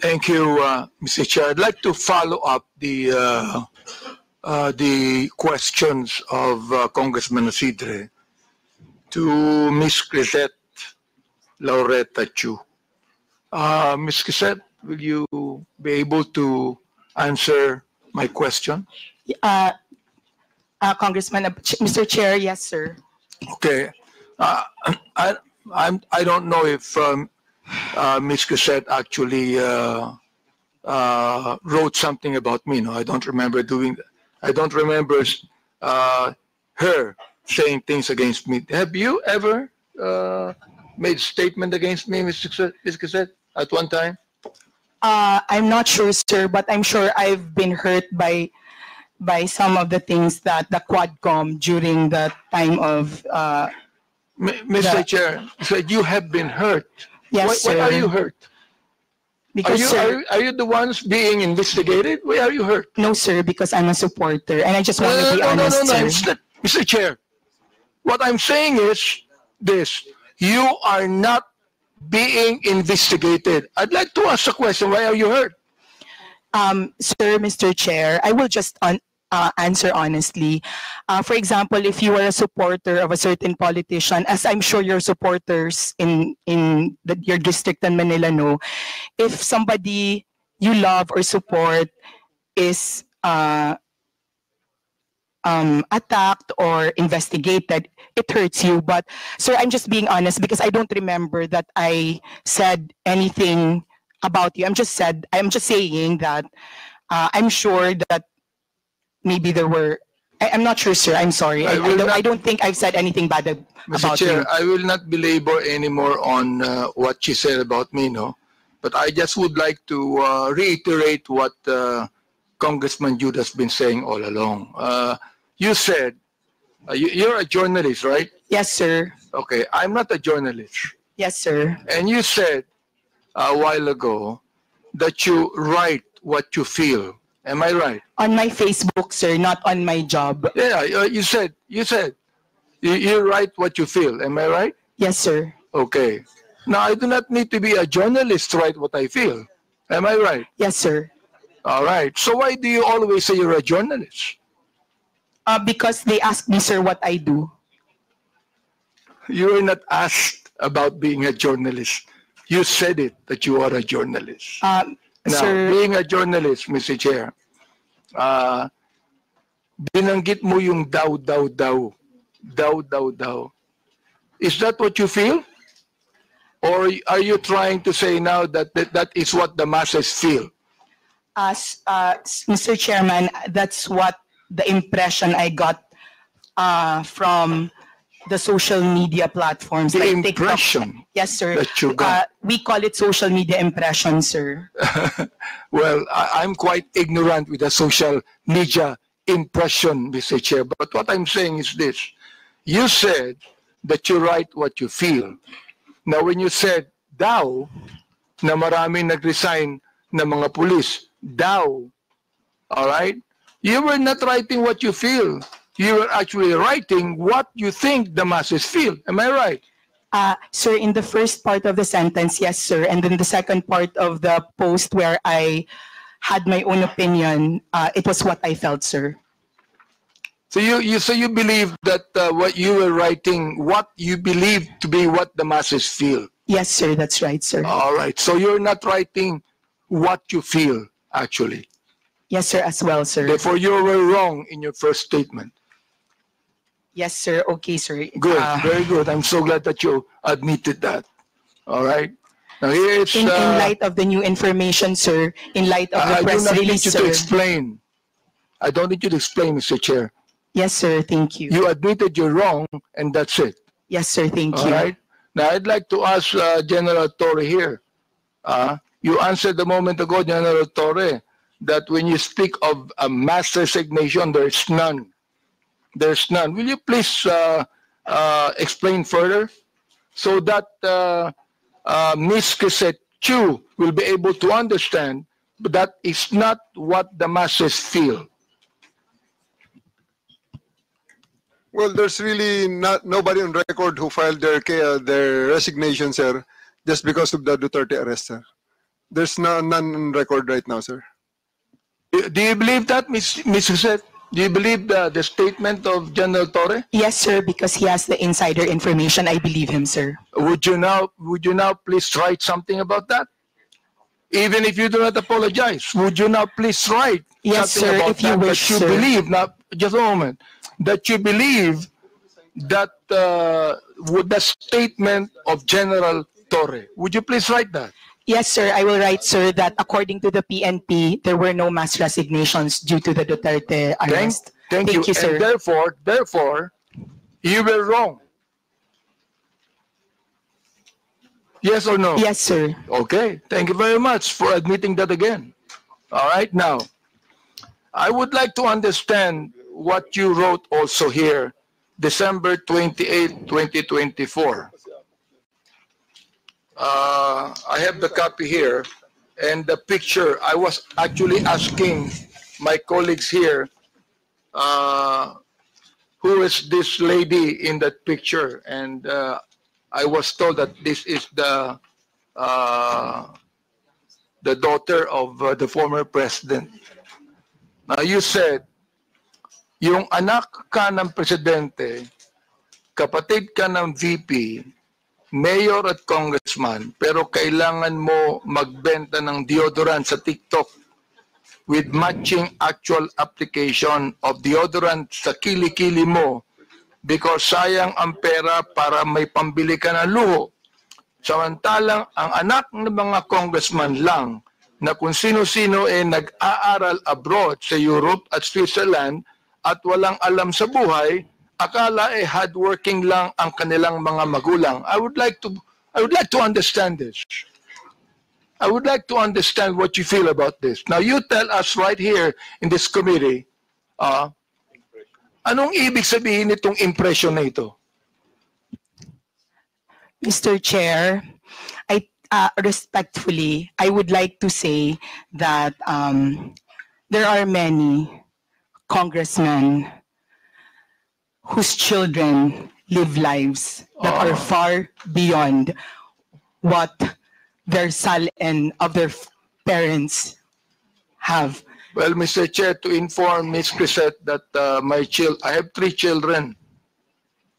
Thank you, Mr. Chair. I'd like to follow up the questions of Congressman Isidre to Ms. Crisette Laureta Chu. Ms. Crisette, will you be able to answer my question? Congressman, Mr. Chair, yes, sir. Okay. I don't know if Ms. Crisette actually wrote something about me. No, I don't remember doing that. I don't remember her saying things against me. Have you ever made a statement against me, Ms. Crisette, at one time? I'm not sure, sir, but I'm sure I've been hurt by some of the things that the Quadcom during the time of Mr. Chair, so you have been hurt. Yes, why sir. are you hurt? Because are you the ones being investigated? Why are you hurt? No, sir, because I'm a supporter, and I just want to be honest, sir. Mr. Chair, what I'm saying is this: you are not being investigated. I'd like to ask a question. Why are you hurt? Sir, Mr. Chair, I will just answer honestly. For example, if you are a supporter of a certain politician, as I'm sure your supporters in your district in Manila know, if somebody you love or support is attacked or investigated, it hurts you. But sir, I'm just being honest because I don't remember that I said anything about you. I'm just saying that I'm sure that maybe there were. I'm not sure, sir. I'm sorry. I don't think I've said anything bad about Mr. Chair, you. I will not belabor anymore on what she said about me, no. But I just would like to reiterate what Congressman Jude has been saying all along. You said you're a journalist, right? Yes, sir. Okay, I'm not a journalist. Yes, sir. And you said a while ago that you write what you feel. Am I right? On my Facebook, sir, not on my job. Yeah, you said you write what you feel. Am I right? Yes, sir. Okay. Now, I do not need to be a journalist to write what I feel. Am I right? Yes, sir. All right. So why do you always say you're a journalist? Because they asked me, sir, what I do. You were not asked about being a journalist. You said it, that you are a journalist. Now, sir, being a journalist, Mr. Chair, binanggit mo yung daw. Is that what you feel? Or are you trying to say now that that is what the masses feel? Mr. Chairman, that's what the impression I got from the social media platforms. The like impression? TikTok. Yes, sir. That you got. We call it social media impression, sir. Well, I'm quite ignorant with the social media impression, Mr. Chair. But what I'm saying is this. You said that you write what you feel. Now, when you said daw, na maraming nag-resign na mga pulis, daw, all right? You were not writing what you feel. You were actually writing what you think the masses feel. Am I right? Sir, in the first part of the sentence, yes, sir. And then the second part of the post where I had my own opinion, it was what I felt, sir. So you believe that what you were writing, what you believe to be what the masses feel? Yes, sir. That's right, sir. All right. So you're not writing what you feel, actually. Yes, sir, as well, sir. Therefore, you were wrong in your first statement. Yes, sir. Okay, sir. Good. Very good. I'm so glad that you admitted that. All right. Now here it's... In light of the new information, sir, in light of the press release, I do not need you sir. to explain. I don't need you to explain, Mr. Chair. Yes, sir. Thank you. You admitted you're wrong, and that's it. Yes, sir. Thank All you. right. Now, I'd like to ask General Torre here. You answered a moment ago, General Torre, that when you speak of a mass resignation, there's none. There's none. Will you please explain further so that Ms. Crisette Chu will be able to understand that it's not what the masses feel? Well, there's really nobody on record who filed their resignation, sir, just because of the Duterte arrest, sir. There's none on record right now, sir. Do you believe that, Ms. Joseph? Do you believe the statement of General Torre? Yes, sir, because he has the insider information. I believe him, sir. Would you now please write something about that? Even if you do not apologize, would you now please write Yes, something sir, about if you that, wish, that you sir. believe, now, just a moment, that you believe that with the statement of General Torre? Would you please write that? Yes, sir, I will write, sir, that according to the PNP, there were no mass resignations due to the Duterte arrest. Thank you, sir. And therefore, you were wrong. Yes or no? Yes, sir. Okay, thank you very much for admitting that again. All right, now, I would like to understand what you wrote also here, December 28, 2024. I have the copy here, and the picture, I was actually asking my colleagues here, who is this lady in that picture? And I was told that this is the daughter of the former president. Now, you said, yung anak ka ng presidente, kapatid ka ng VP, mayor at congressman, pero kailangan mo magbenta ng deodorant sa TikTok with matching actual application of deodorant sa kilikili mo because sayang ang pera para may pambili ka ng luho. Samantalang ang anak ng mga congressman lang na kung sino-sino nag-aaral abroad sa Europe at Switzerland at walang alam sa buhay, akala hardworking lang ang kanilang mga magulang. I would like to understand this. I would like to understand what you feel about this. Now you tell us right here in this committee, anong ibig sabihin nitong impression na ito? Mr. Chair, respectfully, I would like to say that there are many congressmen whose children live lives that are far beyond what their salin of their parents have. Well, Mr. Chair, to inform Ms. Crisette that I have 3 children,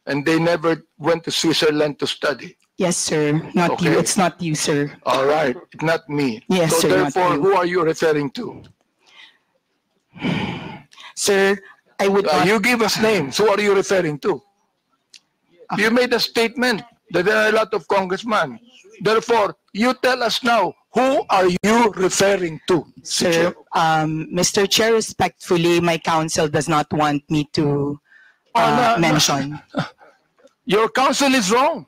and they never went to Switzerland to study. Yes, sir. Not Okay. you. It's not you, sir. All right, not me. Yes, so sir, not therefore, you. who are you referring to? Sir, I would not. You give us names. Who are you referring to? You made a statement that there are a lot of congressmen. Therefore, you tell us now, who are you referring to? Sir, Mr. Chair, respectfully, my counsel does not want me to no. mention. Your counsel is wrong.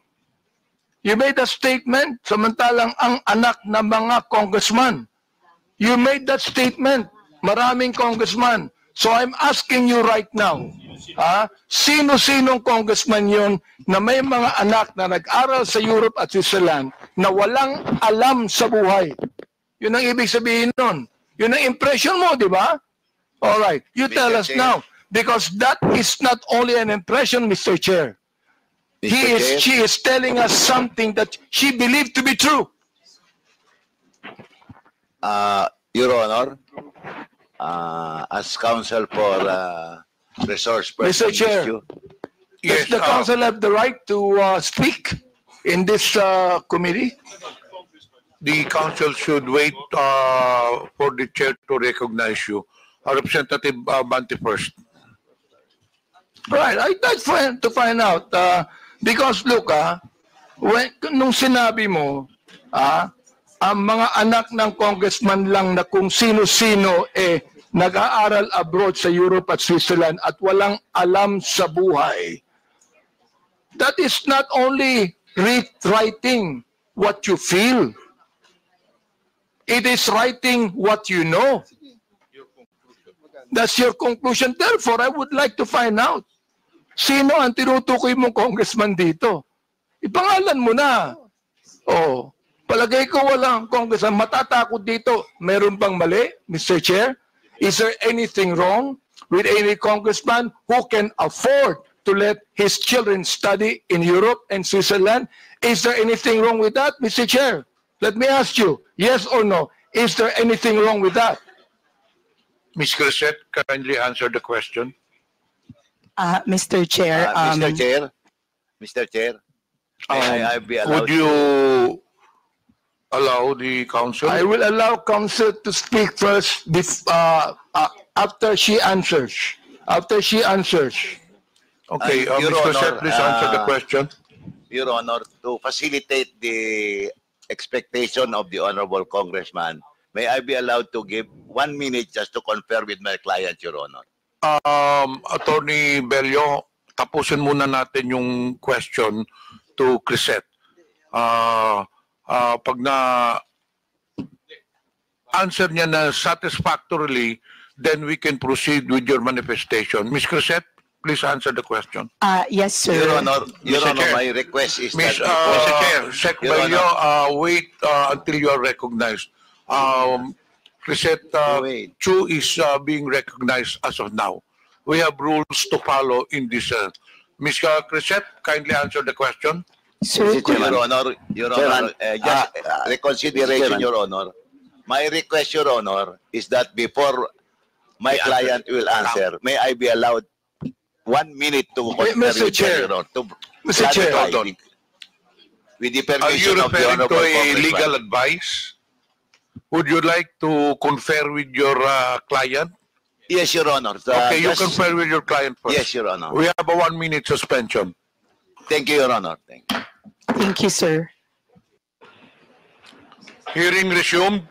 You made a statement, samantalang ang anak ng mga congressman. You made that statement, maraming congressman. So I'm asking you right now, sino-sinong congressman yun na may mga anak na nag-aral sa Europe at Switzerland na walang alam sa buhay? Yun ang ibig sabihin nun. Yun ang impression mo, di ba? All right, you tell us now. Because that is not only an impression, Mr. Chair. She is telling us something that she believed to be true. Your Honor, as counsel for resource person Mr. Chair, issue. does the council have the right to speak in this committee? The council should wait for the chair to recognize you. Representative Bante first. Right, I'd like to find out. Because look, nung sinabi mo, ang mga anak ng congressman lang na kung sino-sino nag-aaral abroad sa Europe at Switzerland at walang alam sa buhay. That is not only writing what you feel. It is writing what you know. That's your conclusion. Therefore, I would like to find out, sino ang tinutukoy mong congressman dito? Ipangalan mo na. Oh, palagay ko walang congressman. Matatakot dito. Meron bang mali, Mr. Chair? Is there anything wrong with any congressman who can afford to let his children study in Europe and Switzerland? Is there anything wrong with that, Mr. Chair? Let me ask you, yes or no, is there anything wrong with that? Ms. Crisette, kindly answer the question. Mr. Chair, Mr. Chair, Mr. Chair, may I be allowed Would you allow the council? I will allow counsel to speak first after she answers. After she answers. Okay, Your Ms. Crisette, Honor, please answer the question. Your Honor, to facilitate the expectation of the Honorable Congressman, may I be allowed to give 1 minute just to confer with my client, Your Honor? Attorney Bello, tapusin muna natin yung question to Crisette. Pag na answer niya na satisfactorily, then we can proceed with your manifestation. Ms. Crisette, please answer the question. yes, sir. Your Honor, Mr. Chair. my request is Mr. that Sec Your Bello, wait until you are recognized. Crisette Wait. Chu is being recognized as of now. We have rules to follow in this. Ms. Crisette, kindly answer the question. Sir, Your Honor, Chairman, just reconsideration, Chairman. Your Honor. My request, Your Honor, is that before my client will answer, may I be allowed 1 minute to Wait, Mr. with Chair. Your Honor, to Mr. Chair. clarify Hold on. with the Are you permission of the referring to Honorable a Congressman. legal advice? Would you like to confer with your client? Yes, Your Honor. Okay, you just- confer with your client first. Yes, Your Honor. We have a 1 minute suspension. Thank you, Your Honor. Thank you. thank you, sir. Hearing resumed.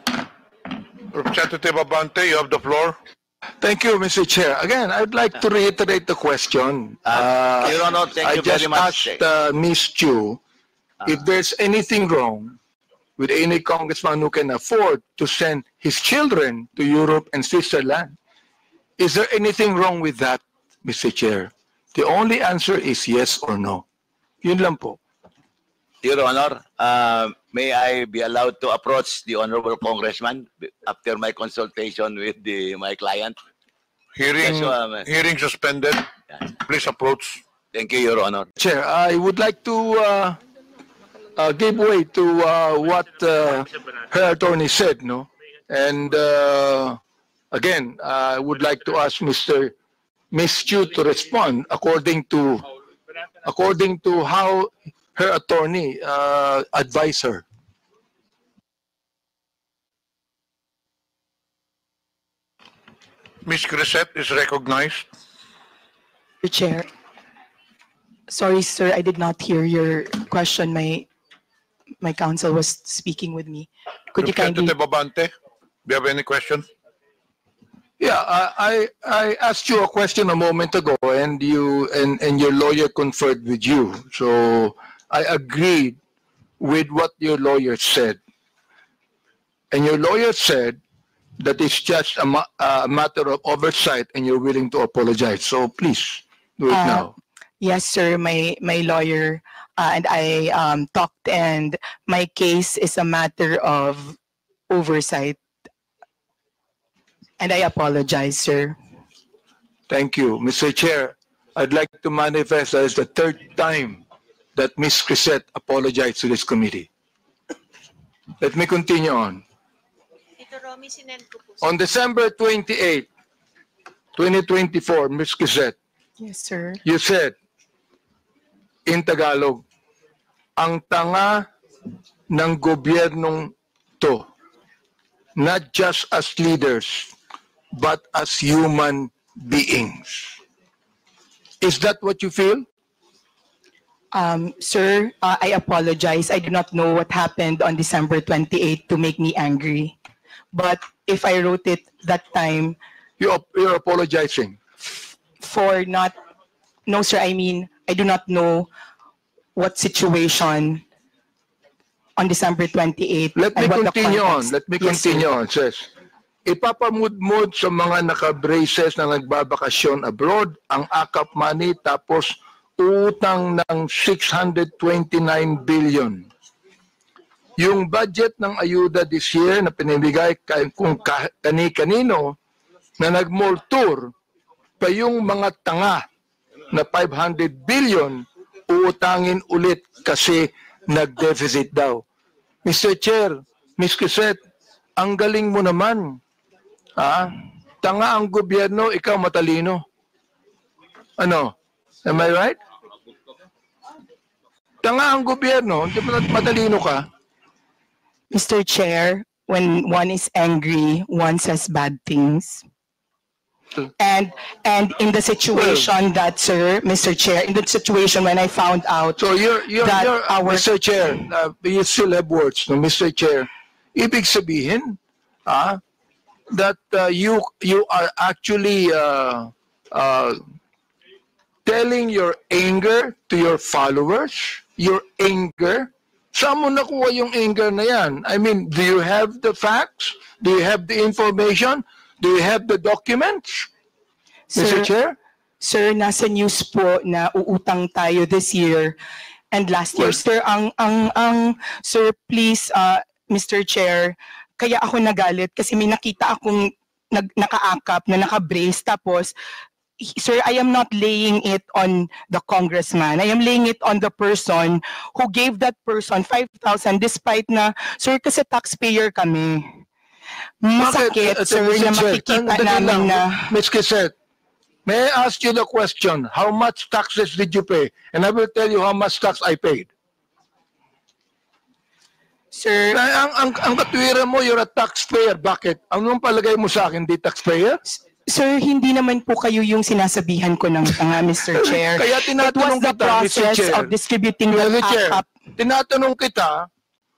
Representative Abante, you have the floor. Thank you, Mr. Chair. Again, I'd like to reiterate the question. Your Honor, thank I you just very much. asked Ms. Chu if there's anything wrong with any congressman who can afford to send his children to Europe and Switzerland. Is there anything wrong with that, Mr. Chair? The only answer is yes or no. Yun lang po. Your Honor, may I be allowed to approach the Honorable Congressman after my consultation with my client? Hearing, Yes, hearing suspended. Yeah. Please approach. Thank you, Your Honor. Chair, I would like to give way to what her attorney said, no? And again, I would like to ask Ms. Chu to respond according to how her attorney advised her. Ms. Crisette is recognized. Mr. Chair. Sorry, sir, I did not hear your question. My counsel was speaking with me. Could you kindly? Representative Abante, do you have any questions? Yeah, I asked you a question a moment ago, and your lawyer conferred with you. So I agreed with what your lawyer said, and your lawyer said that it's just a matter of oversight, and you're willing to apologize. So please do it now. Yes, sir. My lawyer and I talked, and my case is a matter of oversight. And I apologize, sir. Thank you, Mr. Chair. I'd like to manifest that it's the third time that Ms. Crisette apologized to this committee. Let me continue on. Tito Romy, sinend ko po. On December 28, 2024, Ms. Crisette, Yes, sir. you said in Tagalog, ang tanga ng gobyernong to, not just as leaders, but as human beings. Is that what you feel? Sir, I apologize. I do not know what happened on December 28 to make me angry. But if I wrote it that time You're apologizing. for not, no, sir, I mean, I do not know what situation on December 28. Let me and what the continue on. context. Let me Yes, sir. continue on. Says, ipapamudmud sa mga naka-braces na nagbabakasyon abroad ang AKAP money tapos utang ng 629 billion. Yung budget ng ayuda this year na pinibigay kung kani-kanino na nag-mall tour pa yung mga tanga na 500 billion uutangin ulit kasi nag-deficit daw. Mr. Chair, Ms. Crisette, ang galing mo naman. Tanga ang gobyerno, ikaw matalino. Ano? Am I right? Tanga ang gobyerno, matalino ka. Mr. Chair, when one is angry, one says bad things. And in the situation that, sir, Mr. Chair, in the situation when I found out So that our Mr. Chair, you still have words, no, Mr. Chair. Ibig sabihin, that you are actually telling your anger to your followers, your anger. Saan mo nakuha yung anger na yan? I mean, do you have the facts? Do you have the information? Do you have the documents? Mr. Chair? Sir, nasa news po na uutang tayo this year and last year. Sir, sir, please, Mr. Chair, kaya ako nagalit kasi may nakita akong nakaakap na nakabrace tapos sir, I am not laying it on the congressman. I am laying it on the person who gave that person 5,000 despite na, sir, kasi taxpayer kami. Masakit, sir, na makikita namin na... Ms. Crisette, may I ask you the question, how much taxes did you pay? And I will tell you how much tax I paid. Sir, Ang katwiran mo, you're a taxpayer. Bakit? Anong palagay mo sa akin, di taxpayer? sir, hindi naman po kayo yung sinasabihan ko ng tanga, Mr. Chair. Kaya tinatanong the kita, Mr. process Chair. of distributing the Mr. Chair, AKAP. tinatanong kita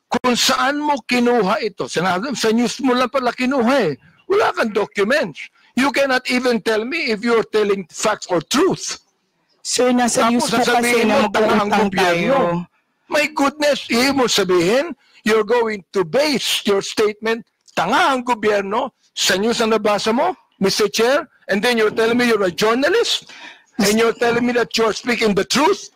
kung saan mo kinuha ito. Sa news mo lang pala kinuha eh. Wala kang documents. You cannot even tell me if you're telling facts or truth. Sir, nasa news po kasi sasabihin na mo, tanga ang mag-uutang gobyerno. tayo. My goodness, ibig mo sabihin, you're going to base your statement, tanga ang gobyerno, sa news na nabasa mo, Mr. Chair, and then you're telling me you're a journalist, and you're telling me that you're speaking the truth?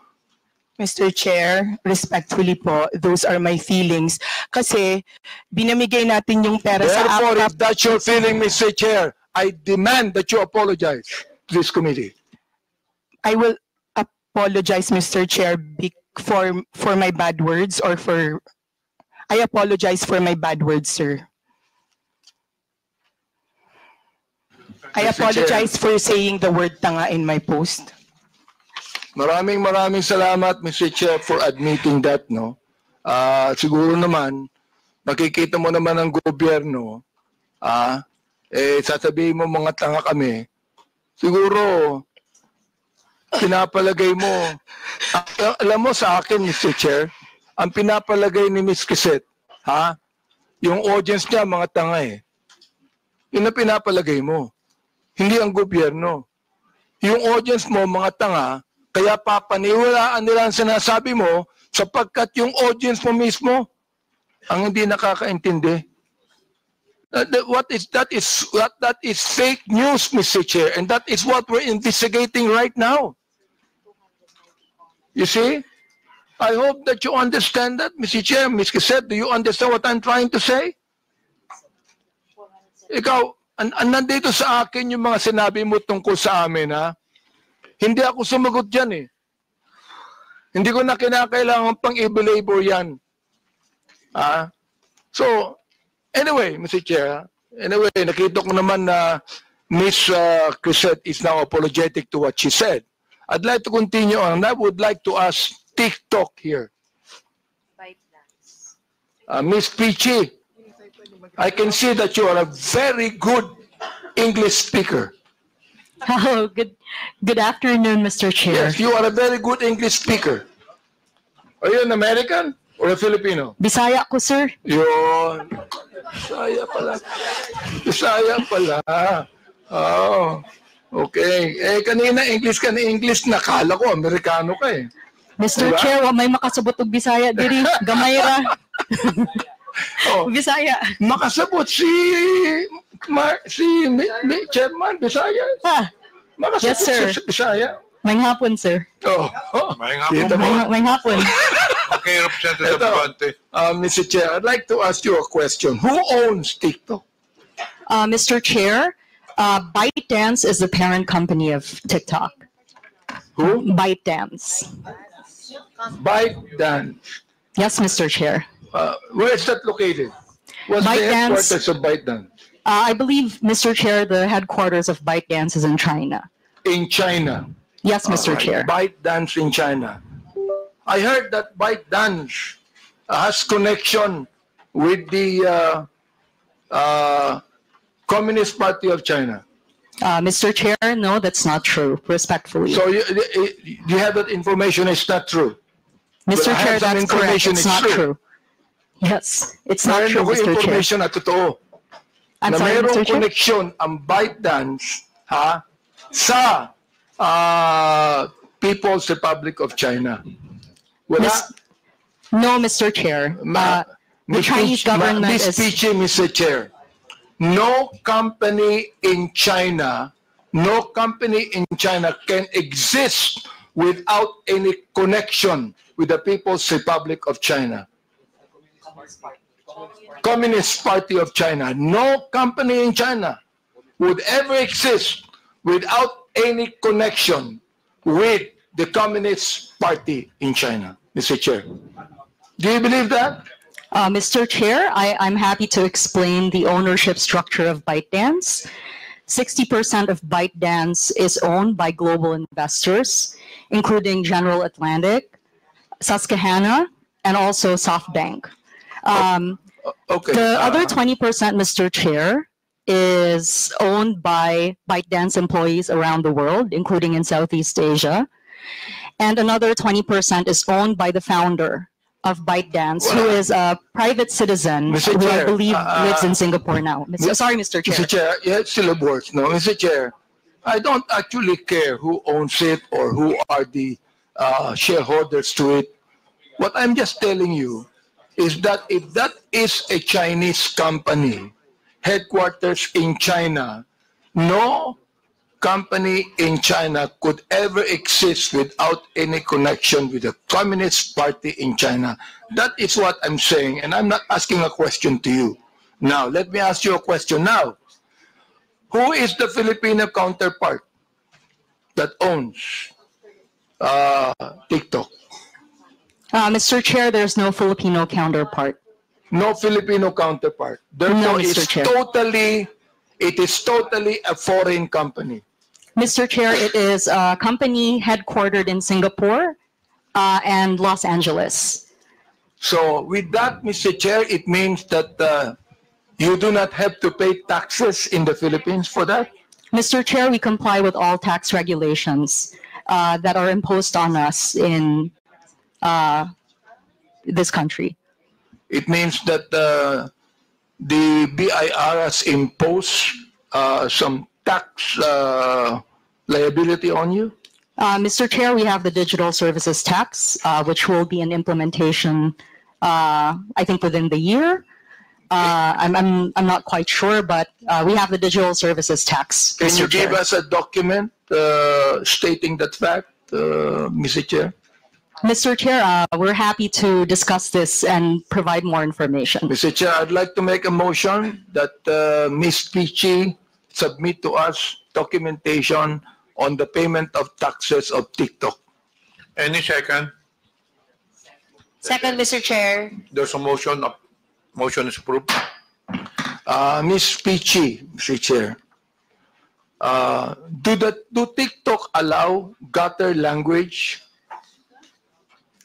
Mr. Chair, respectfully po, those are my feelings. Kasi binamigay natin yung pera sa Therefore, AKAP. if that's your feeling, Mr. Chair, I demand that you apologize to this committee. I will apologize, Mr. Chair, for my bad words or for... I apologize for my bad words, sir. I Mr. apologize for saying the word tanga in my post. Maraming salamat, Mr. Chair, for admitting that, no? Siguro naman, makikita mo naman ang gobyerno, sasabihin mo mga tanga kami, siguro, pinapalagay mo, alam mo sa akin, Mr. Chair, ang pinapalagay ni Ms. Crisette, yung audience niya, mga tanga eh. Yun ang pinapalagay mo. Hindi ang gobyerno. Yung audience mo, mga tanga, kaya papaniwalaan nila ang sinasabi mo sapagkat yung audience mo mismo ang hindi nakakaintindi. That is fake news, Mr. Chair, and that is what we're investigating right now. You see? I hope that you understand that, Mr. Chair. Ms. Crisette, do you understand what I'm trying to say? Ikaw, nandito sa akin yung mga sinabi mo tungkol sa amin, ha? Hindi ako sumagot dyan, eh. Hindi ko na kinakailangan pang i-belabor yan. So, anyway, Mr. Chair, anyway, nakita ko naman na Ms. Crisette is now apologetic to what she said. I'd like to continue on. I would like to ask TikTok here. Ms. Peachy, I can see that you are a very good English speaker. Hello, good afternoon, Mr. Chair. Yes, you are a very good English speaker. Are you an American or a Filipino? Bisaya ko, sir. Yun. Bisaya pala. Bisaya pala. Oh, okay. Kanina English ka na English, nakala ko Amerikano ka eh. Mr. Diba? Chair, wa may makasabot og Bisaya diri. Gamay ra. Oh, Bisaya. makasabot si Chairman Bisaya. Makasabot Yes, sir. si Bisaya. May hapon, sir. Oh, Maayong hapon kita po. mo. May hapon. Okay, Representative Ito, Abante. Mr. Chair, I'd like to ask you a question. Who owns TikTok? Mr. Chair, ByteDance is the parent company of TikTok. Who? ByteDance. ByteDance. Yes, Mr. Chair. Where is that located? What's the ByteDance- headquarters of ByteDance? I believe, Mr. Chair, the headquarters of ByteDance is in China. In China. Yes, Mr. All right. Chair. ByteDance in China. I heard that ByteDance has connection with the Communist Party of China. Mr. Chair, no, that's not true, respectfully. So you have that information, it's not true. Mr. I have Chair, some that's correct. information, It's it's not true. true. Yes, it's not Meron true, ako Mr. Chair. information na totoo. I'm Na sorry, mayroong Mr. Chair. connection ang ByteDance sa People's Republic of China. Wala. No, Mr. Chair. The Miss Chinese Peach- government Miss is... Peachy, Mr. Chair, no company in China can exist without any connection with the People's Republic of China. Communist Party of China. No company in China would ever exist without any connection with the Communist Party in China, Mr. Chair. Do you believe that? Mr. Chair, I'm happy to explain the ownership structure of ByteDance. 60% of ByteDance is owned by global investors, including General Atlantic, Susquehanna, and also SoftBank. Okay. The other 20%, Mr. Chair, is owned by ByteDance employees around the world, including in Southeast Asia. And another 20% is owned by the founder of ByteDance, who is a private citizen Mr. who I Chair, believe lives in Singapore now. Sorry, Mr. Chair. Mr. Chair, yeah, it still works. No, Mr. Chair, I don't actually care who owns it or who are the shareholders to it. What I'm just telling you is that if that is a Chinese company, headquarters in China, no company in China could ever exist without any connection with the Communist Party in China. That is what I'm saying, and I'm not asking a question to you. Now, let me ask you a question now. Who is the Filipino counterpart that owns TikTok? Mr. Chair, there's no Filipino counterpart. No Filipino counterpart. Therefore, No, Mr. Chair. it is totally a foreign company. Mr. Chair, it is a company headquartered in Singapore and Los Angeles. So with that, Mr. Chair, it means that you do not have to pay taxes in the Philippines for that? Mr. Chair, we comply with all tax regulations that are imposed on us in this country. It means that the BIR has imposed some tax liability on you? Mr. Chair, we have the digital services tax, which will be an implementation, I think, within the year. I'm not quite sure, but we have the digital services tax. Can you Mr. give Chair. us a document stating that fact, Mr. Chair? Mr. Chair, we're happy to discuss this and provide more information. Mr. Chair, I'd like to make a motion that Ms. Peachy submit to us documentation on the payment of taxes of TikTok. Any second? Second, Mr. Chair. There's a motion. Motion is approved. Ms. Peachy, Mr. Chair, do TikTok allow gutter language?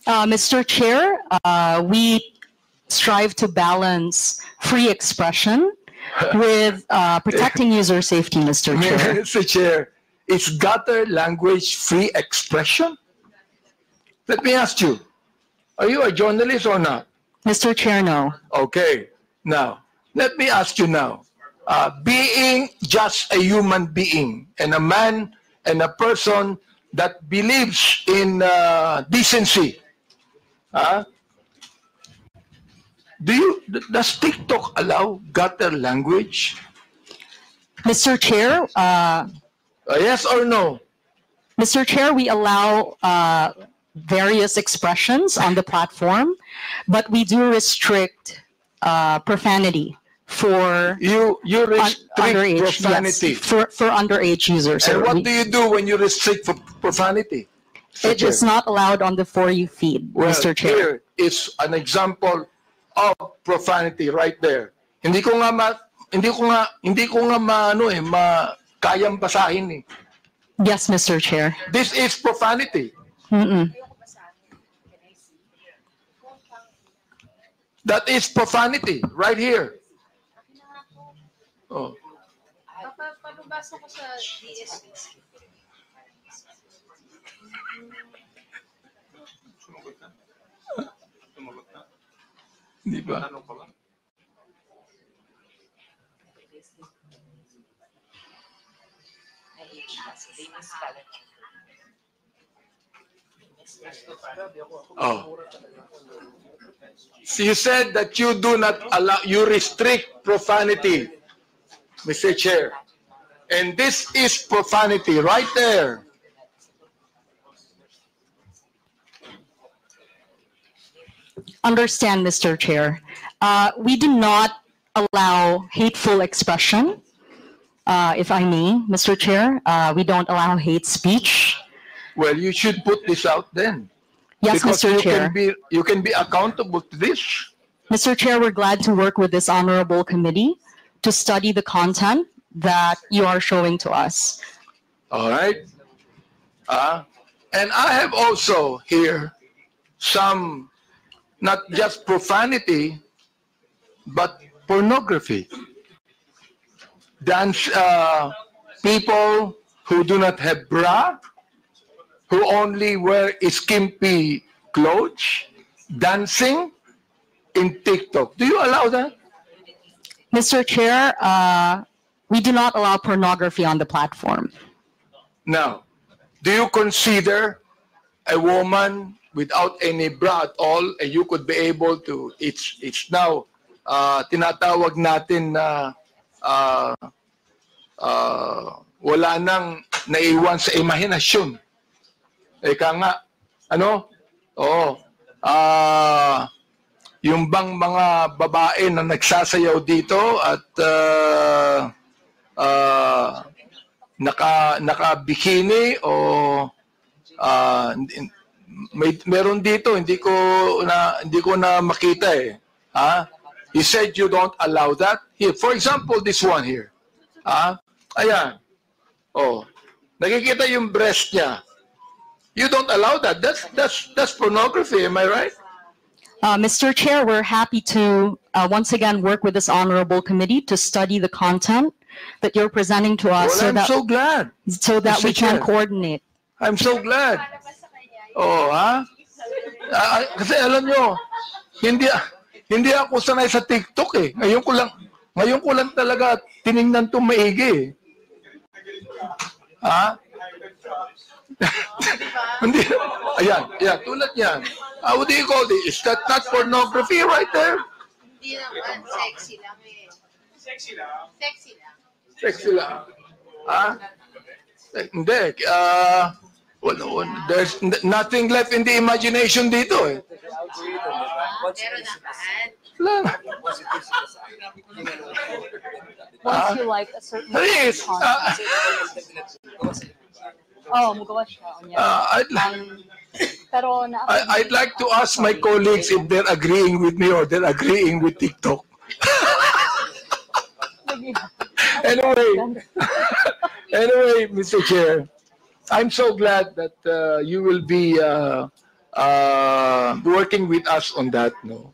Mr. Chair, we strive to balance free expression with protecting user safety, Mr. Chair. Mr. Chair, is gutter language free expression? Let me ask you, are you a journalist or not? Mr. Chair, no. Okay, now, let me ask you now, being just a human being and a man and a person that believes in decency, does TikTok allow gutter language? Mr. Chair, Yes or no? Mr. Chair, we allow various expressions on the platform, but we do restrict profanity for You restrict underage, profanity. yes, for underage users. And sir. what do you do when you restrict profanity? Mr. It is Chair? not allowed on the For You feed, Well, Mr. Chair. here is an example of profanity right there. Hindi ko nga kayang basahin eh. Yes, Mr. Chair. This is profanity. Mm-mm. That is profanity right here. Oh. Papabasa ko sa DSP. Di ba? Oh. So you said that you do not allow, you restrict profanity, Mr. Chair. And this is profanity right there. Understand, Mr. Chair. We do not allow hateful expression, if I may, Mr. Chair. We don't allow hate speech. Well, you should put this out then. Yes, Because Mr. Chair. you can be accountable to this. Mr. Chair, we're glad to work with this honorable committee to study the content that you are showing to us. All right. And I have also here some, not just profanity, but pornography. Dance, people who do not have bra, who only wear skimpy clothes, dancing in TikTok. Do you allow that? Mr. Chair, we do not allow pornography on the platform. Now, do you consider a woman without any bra at all, and you could be able to, it's now, tinatawag natin na wala nang naiwan sa imahinasyon. Eka nga, ano? Oo. Yung bang mga babae na nagsasayaw dito at naka-bikini o meron dito, hindi ko na makita eh. You said you don't allow that. Here, for example, this one here. Ayan. Oh. Nakikita yung breast niya. You don't allow that. That's pornography, am I right? Mr. Chair, we're happy to once again work with this honorable committee to study the content that you're presenting to us Well, I'm so glad. so that we Mr. can Chair. coordinate. I'm so glad. Oh, kasi alam nyo, hindi ako sanay sa TikTok eh. Ngayon ko lang talaga tiningnan itong maigi eh. Hindi. Ayan, tulad yan. What do you call this? Is that not pornography right there? Hindi naman, sexy lang eh. Sexy lang? Sexy lang. Sexy lang. Hindi. There's nothing left in the imagination dito eh. Pero naman. Wala na. Once you like a certain Please. magawa siya. Pero I'd like to ask my colleagues if they're agreeing with me or they're agreeing with TikTok. Anyway, Mr. Chair, I'm so glad that you will be working with us on that. No,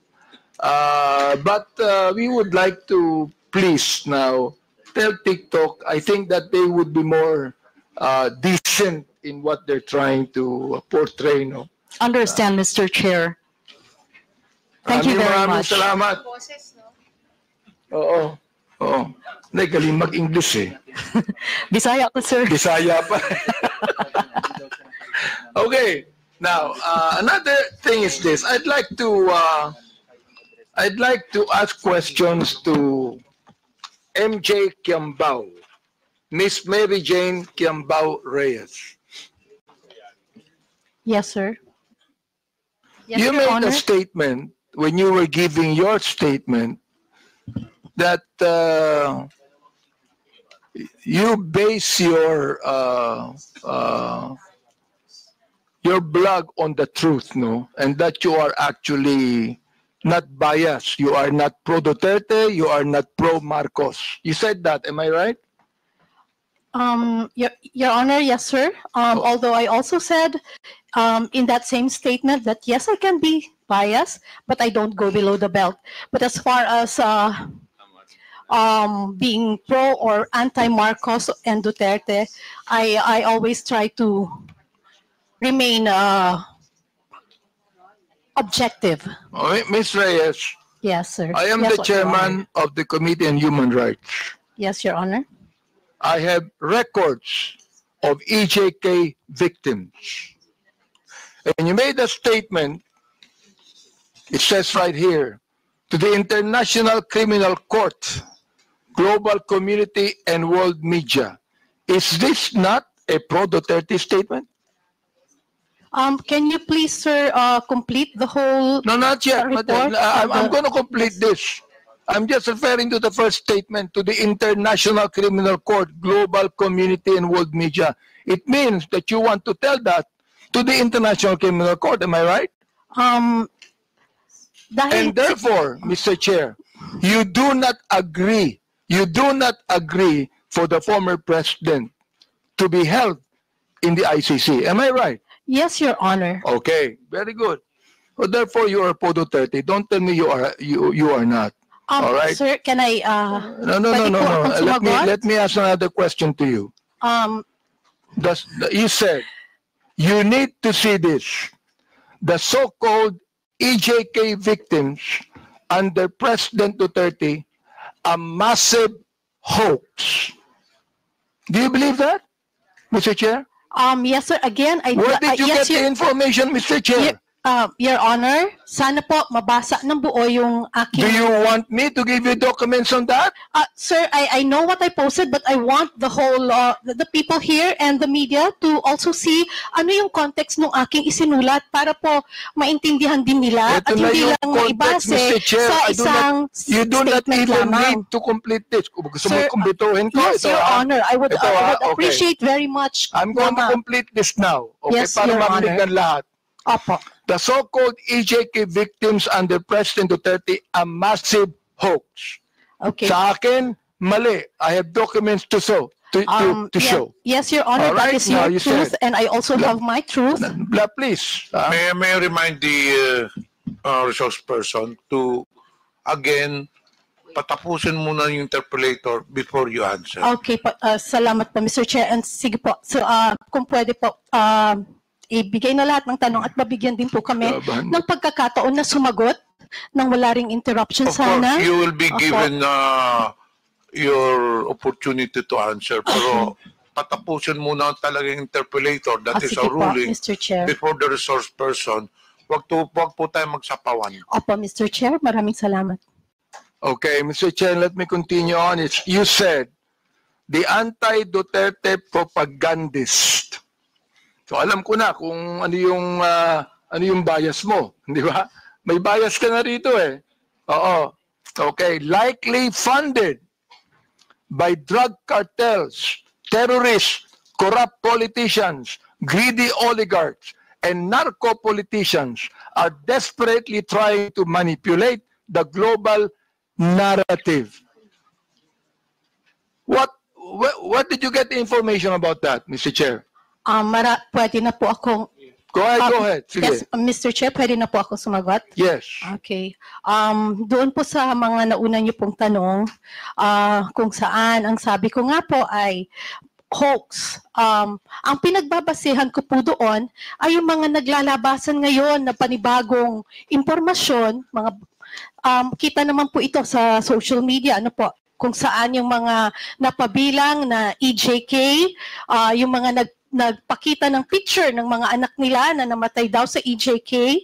but we would like to please now tell TikTok. I think that they would be more decent in what they're trying to portray. No. understand, Mr. Chair. Thank you very Maraming much. salamat. Boses, no? Oo. Galing mag-English eh. Bisaya ko, sir. Bisaya pa. Okay. Now, another thing is this. I'd like to ask questions to MJ Kiambao, Miss Mary Jane Kiambao Reyes. Yes, sir. Yes, You Your made Honor. a statement when you were giving your statement that you base your blog on the truth, no, and that you are actually not biased. You are not pro-Duterte, you are not pro-Marcos. You said that, am I right? Your Honor, yes, sir. Although I also said in that same statement that yes, I can be biased, but I don't go below the belt. But as far as being pro or anti-Marcos and Duterte, I always try to remain objective. Ms. Reyes, Yes, sir. I am Yes, the Your Honor. chairman of the Committee on Human Rights. Yes, Your Honor. I have records of EJK victims. And you made a statement, it says right here, to the International Criminal Court, global community, and world media. Is this not a pro-Duterte statement? Can you please, sir, complete the whole? No, not yet. Report I'm of the- going to complete this. I'm just referring to the first statement, to the International Criminal Court, global community, and world media. It means that you want to tell that to the International Criminal Court. Am I right? Dahil, And therefore, Mr. Chair, you do not agree for the former president to be held in the ICC. Am I right? yes, Your Honor. Okay, very good. So therefore, you are pro Duterte. Don't tell me you are not. All right. Sir, can I? No. Pwede po akong sumagot? Let me ask another question to you. You said you need to see this. The so-called EJK victims under President Duterte, a massive hoax. Do you believe that, Mr. Chair? Yes, sir. Again, Where did you yes, get the information, Mr. Chair? Your Honor, sana po mabasa ng buo yung aking... Do you want me to give you documents on that? Sir, I know what I posted, but I want the whole, the people here and the media to also see ano yung context ng aking isinulat para po maintindihan din nila Ito at na hindi yung lang context, maibase Mr. Chair. sa isang You do not statement even lamang. need to complete this. Kung gusto mo Sir, kumbituhin ko, Yes, ito, Your Honor. I would okay. appreciate very much. I'm going to complete this now. Okay, Yes, para Your marinig Honor. ng lahat. Opo. The so-called EJK victims under President Duterte, a massive hoax. Okay. Sa akin, mali. I have documents to show. Yes, Your Honor, All right, that is now your you truth, said- and I also have my truth. Please. May I remind the resource person to, again, patapusin muna yung interpolator before you answer. Okay po, salamat po, Mr. Chair. And sige po, so, kung pwede po, ibigay na lahat ng tanong at mabigyan din po kami Laban. ng pagkakataon na sumagot nang wala ring interruption Of sana. course, you will be Opo. given your opportunity to answer. Pero patapusin muna talaga yung interpolator. That is Sige a po, ruling Mr. Chair. before the resource person. Wag po tayo magsapawan. Opo, Mr. Chair, maraming salamat. Okay, Mr. Chair, let me continue on. You said the anti-Duterte propagandist. So alam ko na kung ano yung bias mo, di ba? May bias ka na rito eh. Oo. Okay, likely funded by drug cartels, terrorists, corrupt politicians, greedy oligarchs, and narco politicians are desperately trying to manipulate the global narrative. What did you get the information about that, Mr. Chair? Pwede na po akong... Go ahead. Sige. Yes, Mr. Chair, pwede na po ako sumagot? Yes. Okay. Doon po sa mga nauna niyo pong tanong, kung saan, ang sabi ko nga po ay hoax. Ang pinagbabasehan ko po doon ay yung mga naglalabasan ngayon na panibagong impormasyon, kita naman po ito sa social media, ano po, kung saan yung mga napabilang na EJK, yung mga nagpakita ng picture ng mga anak nila na namatay daw sa EJK,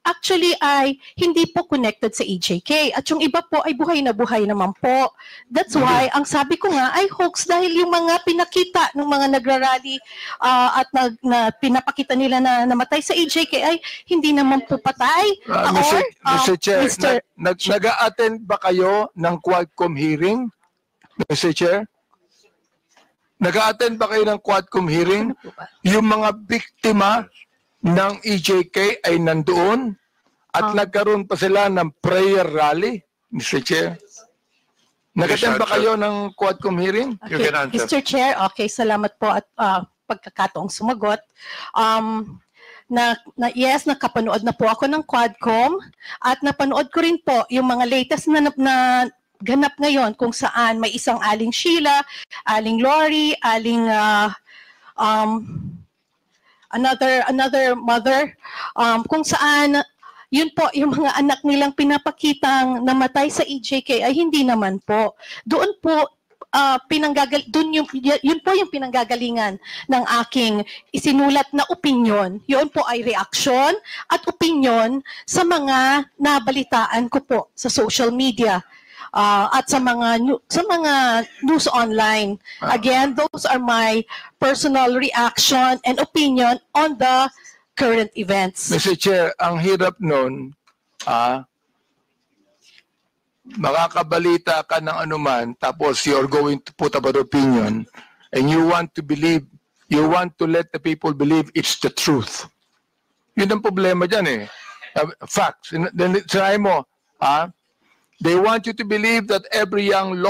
actually ay hindi po connected sa EJK. At yung iba po ay buhay na buhay naman po. That's why, ang sabi ko nga ay hoax dahil yung mga pinakita ng mga nagrarally at pinapakita nila na namatay sa EJK ay hindi naman po patay. Mr. Chair, nag-a-attend ba kayo ng Quadcom hearing? Mr. Chair? Nag-a-attend ba kayo ng Quadcom hearing? Yung mga biktima ng EJK ay nandoon At nagkaroon pa sila ng prayer rally, Mr. Chair. Nag-attend ba Yes, kayo ng Quadcom hearing? You can answer. Mr. Chair, okay, salamat po at pagkakataong sumagot. Yes, nakapanood na po ako ng Quadcom at napanood ko rin po yung mga latest na ganap ngayon kung saan may isang Aling Sheila, Aling Lori, Aling another mother, kung saan yun po, yung mga anak nilang pinapakitang namatay sa EJK ay hindi naman po. Doon po, yun po yung pinanggagalingan ng aking isinulat na opinyon. Yun po ay reaksyon at opinyon sa mga nabalitaan ko po sa social media at sa mga news online. Again, those are my personal reaction and opinion on the current events. Mr. Chair, ang hirap nun, makakabalita ka ng anuman, tapos you're going to put up an opinion, and you want to let the people believe it's the truth. Yun ang problema dyan eh. Facts. Then sinabi mo, they want you to believe that every young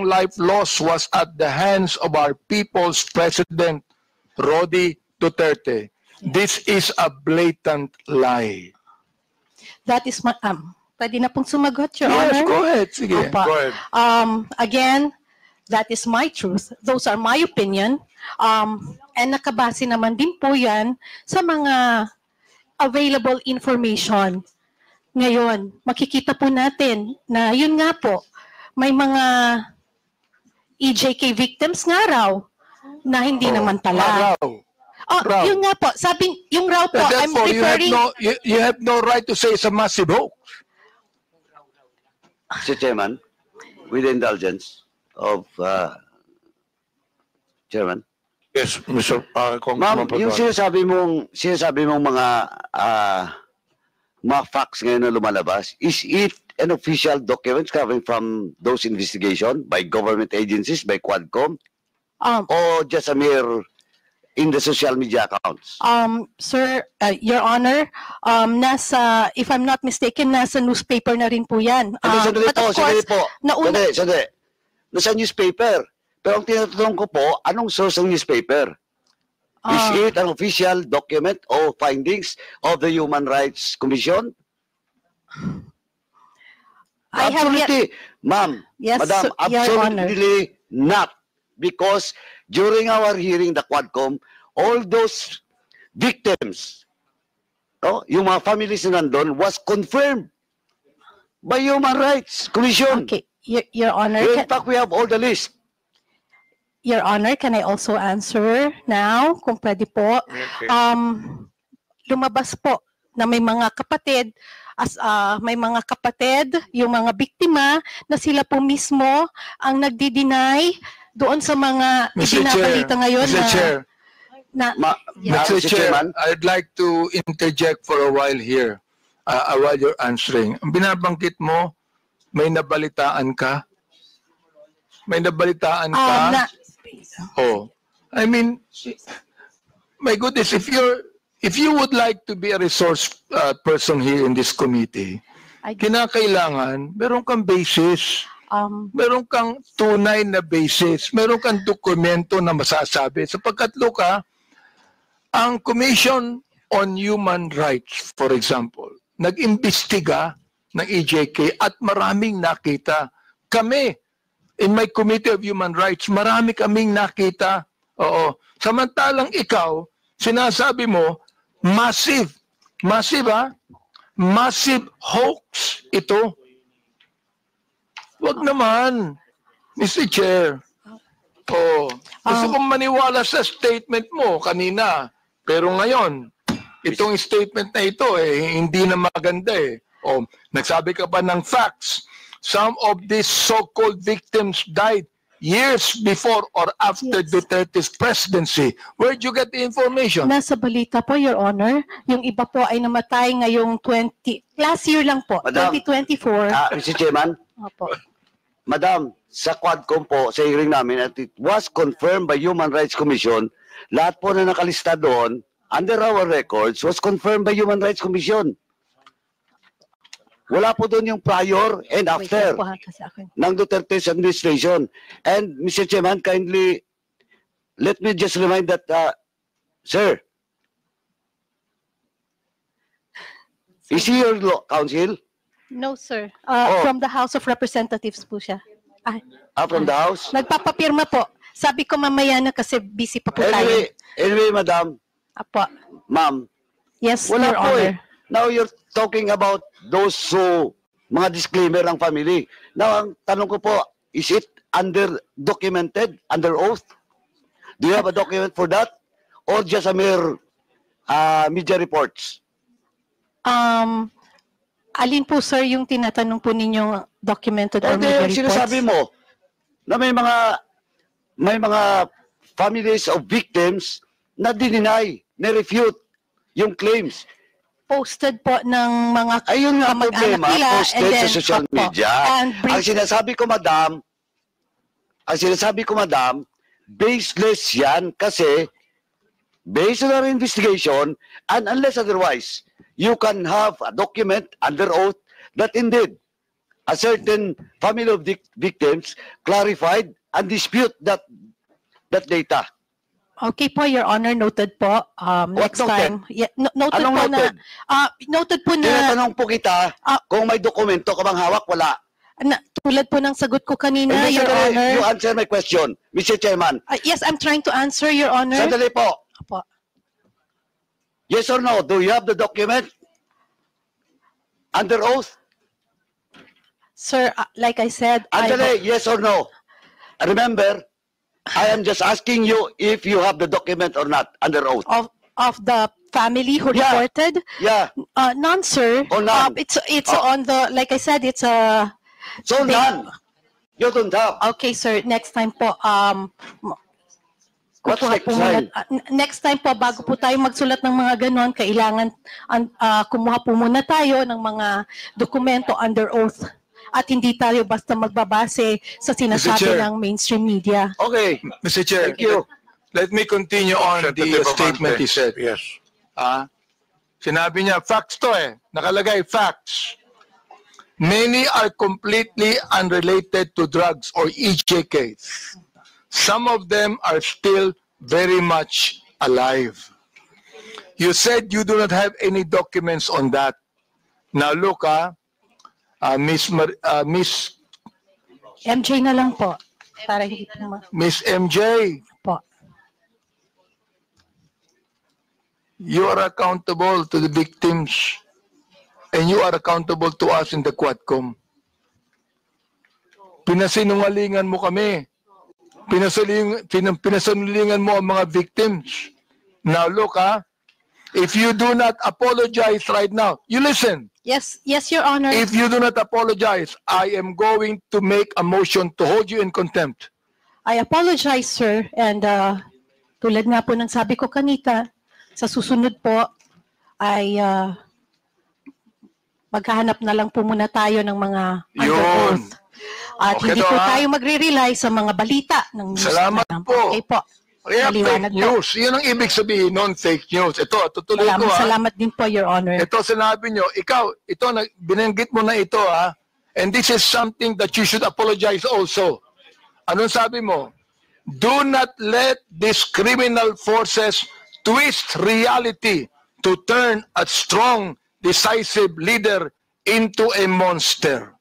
life lost was at the hands of our people's president, Rody Duterte. This is a blatant lie. That is my, pwede na pong sumagot, Your Yes, Honor? go ahead. Sige. Opo. Go ahead. Again, that is my truth. Those are my opinion. And nakabase naman din po yan sa mga available information. Ngayon, makikita po natin na yun nga po, may mga EJK victims nga raw na hindi naman pala. Raw. Oh, yun nga po, sabi, yung raw po, I'm Therefore, referring... you have no right to say it's a massive hoax. Mr. Chairman, with the indulgence of Chairman. Yes, Mr. Ma'am, Congressman yung Paduano. sinasabi mong mga facts ngayon na lumalabas, is it an official document coming from those investigation by government agencies, by Quadcom, or just a mere in the social media accounts? Sir, Your Honor, if I'm not mistaken, nasa newspaper na rin po yan. Sandali But of po, sandali course, po. nauna- Sandali. Nasa newspaper. Pero ang tinatanong ko po, anong source ng newspaper? Is it an official document or findings of the Human Rights Commission? I have yet- Absolutely, ma'am. Yes, Madam, Your Honor. absolutely not. Because during our hearing, the Quadcom, all those victims, yung mga families na nandun, was confirmed by Human Rights Commission. Okay, Your Honor, In fact, we have all the list. Your Honor, can I also answer now, kung pwede po? Okay. Lumabas po na may mga kapatid, yung mga biktima, na sila po mismo ang nagdi-deny doon sa mga ibinabalita ngayon Mr. Chair, Yes. Mr. Chair, Chairman. I'd like to interject for a while here, while you're answering. Ang binabanggit mo, may nabalitaan ka? May nabalitaan ka? Oh, I mean, my goodness, if you would like to be a resource person here in this committee, kinakailangan meron kang basis, meron kang tunay na basis, meron kang dokumento na masasabi. Sapagkat Luka, ang Commission on Human Rights, for example, nag-imbestiga ng EJK at maraming nakita. Kami, in my Committee of Human Rights, marami kaming nakita. Oo. Samantalang ikaw, sinasabi mo, massive hoax ito. Wag naman, Mr. Chair. Oh, gusto kong maniwala sa statement mo kanina. Pero ngayon, itong statement na ito, hindi na maganda eh. Oh, nagsabi ka pa ng facts. Some of these so-called victims died years before or after Duterte's presidency. Where'd you get the information? Nasa balita po, Your Honor. Yung iba po ay namatay ngayong last year lang po, Madam, 2024. Mr. Chairman, Opo. Madam, sa Quadcom po, sa hearing namin, at it was confirmed by Human Rights Commission, lahat po na nakalista doon, under our records, was confirmed by Human Rights Commission. Wala po doon yung prior and Wait after lang po, ha, kasi ako- ng Duterte's administration. And Mr. Chairman, kindly let me just remind that, sir, is he your counsel? No, sir. Oh. From the House of Representatives po siya. From the House? Nagpapapirma po. Sabi ko mamaya na kasi busy pa po tayo. Anyway, madam, Apo. ma'am, Yes, wala Your po Honor. eh. Now you're talking about those mga disclaimer ng family. Now, ang tanong ko po, is it documented, under oath? Do you have a document for that? Or just a mere media reports? Alin po, sir, yung tinatanong po ninyong documented or Hindi, media yung reports? sinasabi mo na may mga families of victims na dininay, na-refute yung claims. Posted po ng mga Ayun nga kamag-anak problema, nila, posted and then, sa social opo, media. and Ang sinasabi ko, madam, baseless yan kasi based on our investigation, and unless otherwise, you can have a document under oath that indeed a certain family of victims clarified and dispute that data. Okay po, Your Honor, noted po. Next noted? time. Yeah, noted Anong po noted? noted po na, Tinatanong po kita kung may dokumento ka bang hawak, wala. tulad po ng sagot ko kanina, Hindi, Your sandali, Honor. you answer my question, Mr. Chairman. Yes, I'm trying to answer, Your Honor. Sandali po. Apo. Yes or no? Do you have the document under oath? Sir, like I said, Andale, yes or no? Remember, I am just asking you if you have the document or not under oath. of the family who Yeah. reported? Yeah. None, sir. Oh, none. It's Oh. on the, like I said, it's a... So none. You don't have. Okay, sir. Next time po, What's kukuha next po muna- time? next time po, bago po tayo magsulat ng mga ganon, kailangan kumuha po muna tayo ng mga dokumento under oath. At hindi tayo basta magbabase sa sinasabi Chair. ng mainstream media. Okay. Mr. Chair, Thank you. let me continue on the Representative statement Abante. he said. Yes. Sinabi niya, facts to nakalagay, facts. Many are completely unrelated to drugs or EJKs. Some of them are still very much alive. You said you do not have any documents on that. Now look, Miss MJ na lang po. Para hindi po Miss MJ, po. you are accountable to the victims and you are accountable to us in the Quadcom. Pinasinungalingan mo kami. Pinasinungalingan mo ang mga victims. Now look, if you do not apologize right now, you listen. Yes, Your Honor. If you do not apologize, I am going to make a motion to hold you in contempt. I apologize, sir. And tulad nga po ng sabi ko kanita, sa susunod po ay maghahanap na lang po muna tayo ng mga under Yun. oath. At Okay hindi to, po ha? tayo magre-rely sa mga balita ng news. Salamat na lang. po. Okay po. Kaya Maliwanag fake po. news. Yan ang ibig sabihin non-fake news. Ito, tutuloy ko Salamat din po, Your Honor. Ito sinabi nyo, ikaw, binanggit mo na ito and this is something that you should apologize also. Anong sabi mo? Do not let these criminal forces twist reality to turn a strong, decisive leader into a monster.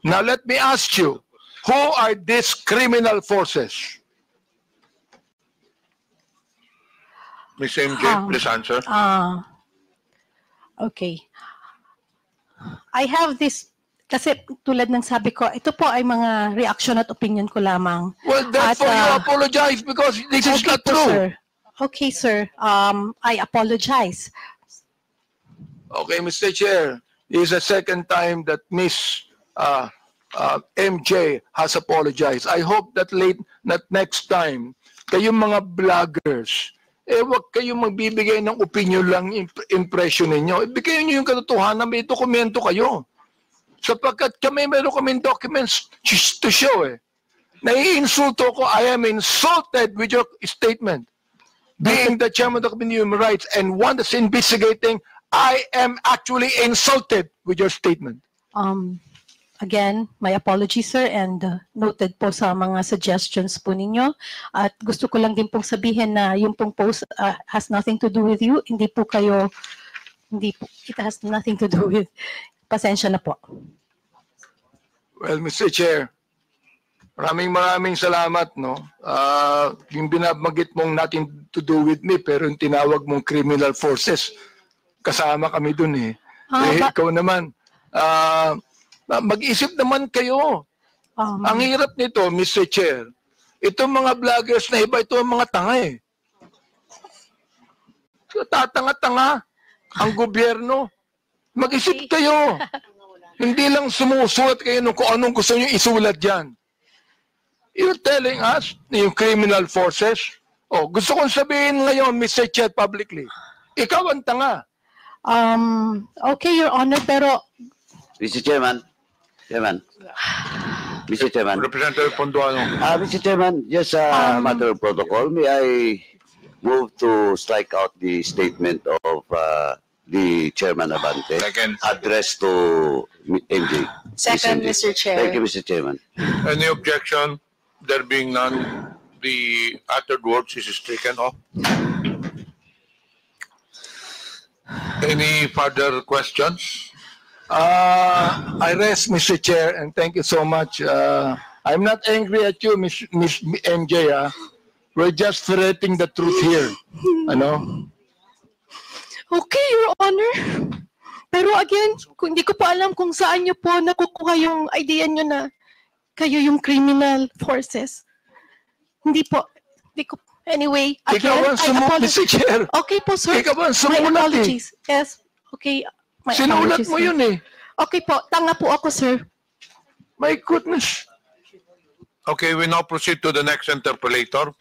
Now let me ask you, who are these criminal forces? Ms. MJ, please answer. Okay. I have this, kasi tulad ng sabi ko, ito po ay mga reaction at opinion ko lamang. Well, therefore At, you apologize because this is okay not po, true. sir. Okay, sir. I apologize. Okay, Mr. Chair, this is the second time that Miss MJ has apologized. I hope that next time, kayong mga vloggers, wag kayong magbibigay ng opinion lang, impression ninyo. Ibigay niyo yung katotohanan, may dokumento kayo. Sapagkat meron kaming documents to show Naiinsulto ko, I am insulted with your statement. Being the chairman of the Committee on Human Rights and one that's investigating, I am actually insulted with your statement. Again, my apologies, sir, and noted po sa mga suggestions po ninyo. At gusto ko lang din pong sabihin na yung pong post has nothing to do with you. Hindi po, it has nothing to do with, pasensya na po. Well, Mr. Chair, maraming salamat, no? Yung binabanggit mong nothing to do with me, pero yung tinawag mong criminal forces, kasama kami dun eh. Ikaw naman, mag-isip naman kayo. Ang hirap nito, Mr. Chair, itong mga vloggers na iba, ito ang mga tanga eh. Tatanga-tanga ang gobyerno. Mag-isip kayo. Hindi lang sumusulat kayo kung anong gusto nyo isulat dyan. You're telling us yung criminal forces. Gusto kong sabihin ngayon, Mr. Chair, publicly, ikaw ang tanga. Okay, Your Honor, pero Mr. Chairman. Mr. Chairman. Representative Ponduano. Mr. Chairman, just a matter of protocol. May I move to strike out the statement of the Chairman Abante Second. addressed to MJ? Second, Mr. Chair. Thank you, Mr. Chairman. Any objection? There being none, the uttered words is stricken off. Any further questions? I rest, Mr. Chair, and thank you so much. I'm not angry at you, Miss MJ. We're just ferreting the truth here. Ano? okay, Your Honor. Pero again, hindi ko pa alam kung saan nyo po nakukuha yung idea nyo na kayo yung criminal forces. Hindi po. Anyway, again, Ikaw ang apologize. Mr. Chair. Okay po, sir. Ikaw ang My sumulat eh. apologies. Yes. Okay. My Sinulat apologies, mo sir. yun eh. Okay po. Tanga po ako, sir. My goodness. Okay, we now proceed to the next interpolator.